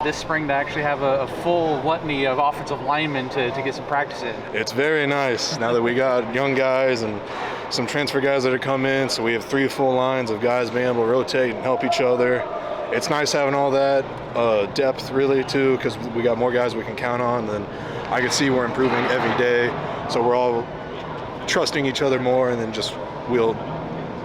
this spring to actually have a full litany of offensive linemen to get some practice in. It's very nice now that we got young guys and some transfer guys that are come in, so we have 3 full lines of guys being able to rotate and help each other. It's nice having all that depth really too, because we got more guys we can count on. And I can see we're improving every day, so we're all trusting each other more, and then just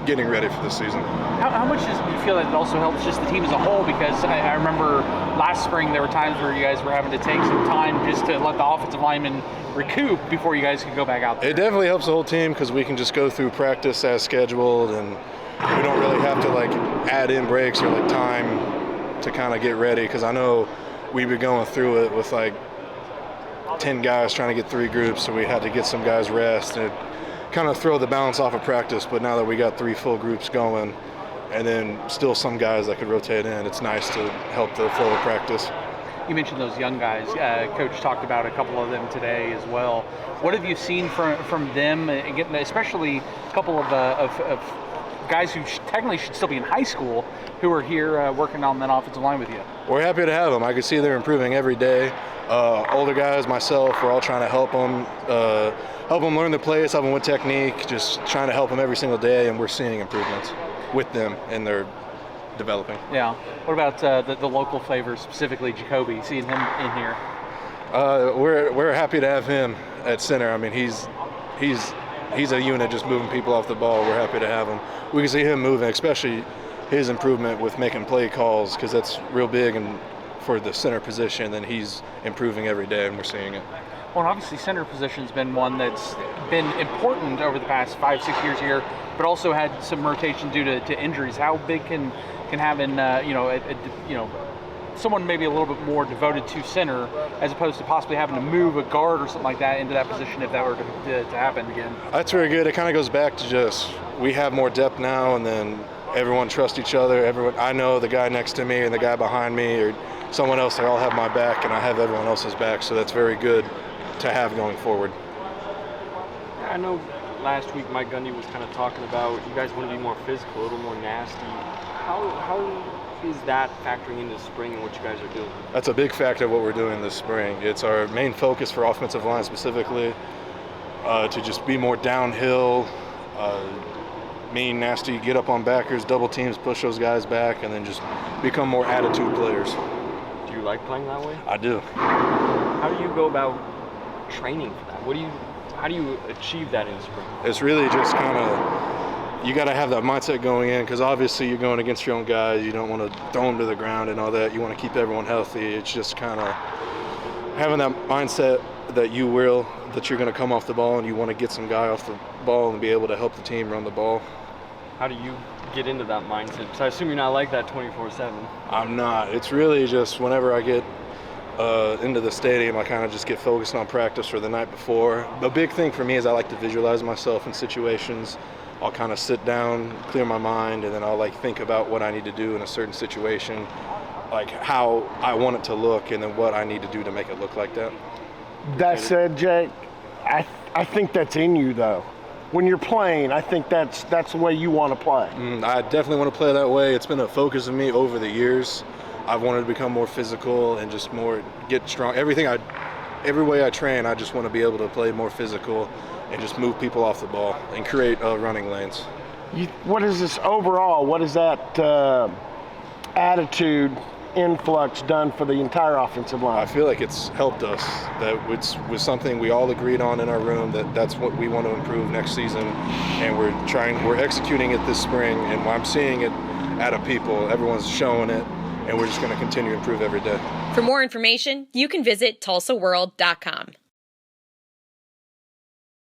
getting ready for the season. How much do you feel that it also helps just the team as a whole? Because I remember last spring there were times where you guys were having to take some time just to let the offensive linemen recoup before you guys could go back out there. It definitely helps the whole team because we can just go through practice as scheduled, and we don't really have to like add in breaks or like time to kind of get ready, because I know we've been going through it with like 10 guys trying to get 3 groups, so we had to get some guys rest and kind of throw the balance off of practice. But now that we got 3 full groups going and then still some guys that could rotate in, it's nice to help the flow of practice. You mentioned those young guys. Coach talked about a couple of them today as well. What have you seen from them, especially a couple of guys who technically should still be in high school who are here working on that offensive line with you? We're happy to have them. I can see they're improving every day. Older guys, myself, we're all trying to help them learn the plays, help them with technique, just trying to help them every single day, and we're seeing improvements with them, and they're developing. Yeah. What about the local flavors, specifically Jacoby, seeing him in here? We're happy to have him at center. I mean, he's a unit just moving people off the ball. We're happy to have him. We can see him moving, especially his improvement with making play calls, because that's real big, and for the center position, and he's improving every day, and we're seeing it. Well, obviously center position's been one that's been important over the past 5-6 years here, but also had some rotation due to injuries. How big can having someone maybe a little bit more devoted to center, as opposed to possibly having to move a guard or something like that into that position if that were to happen again? That's very good. It kind of goes back to just we have more depth now, and then everyone trusts each other. I know the guy next to me and the guy behind me, or someone else, they all have my back, and I have everyone else's back, so that's very good to have going forward. I know last week Mike Gundy was kind of talking about you guys want to be more physical, a little more nasty. How is that factoring into spring and what you guys are doing? That's a big factor of what we're doing this spring. It's our main focus for offensive line specifically, to just be more downhill, mean, nasty, get up on backers, double teams, push those guys back, and then just become more attitude players. Do you like playing that way? I do. How do you go about training for that? How do you achieve that in spring? It's really just kind of, you got to have that mindset going in, because obviously you're going against your own guys. You don't want to throw them to the ground and all that. You want to keep everyone healthy. It's just kind of having that mindset that you're going to come off the ball and you want to get some guy off the ball and be able to help the team run the ball. How do you get into that mindset? Because I assume you're not like that 24/7. I'm not. It's really just whenever I get into the stadium, I kind of just get focused on practice for the night before. The big thing for me is I like to visualize myself in situations. I'll kind of sit down, clear my mind, and then I'll think about what I need to do in a certain situation, like how I want it to look, and then what I need to do to make it look like that. That said, Jake, I think that's in you though. When you're playing, I think that's the way you want to play. I definitely want to play that way. It's been a focus of me over the years. I've wanted to become more physical and just more get strong. Every way I train, I just want to be able to play more physical and just move people off the ball and create running lanes. What is this overall? What is that attitude influx done for the entire offensive line? I feel like it's helped us. That was something we all agreed on in our room, that's what we want to improve next season, and we're executing it this spring, and I'm seeing it out of people. Everyone's showing it, and we're just going to continue to improve every day. For more information, you can visit TulsaWorld.com.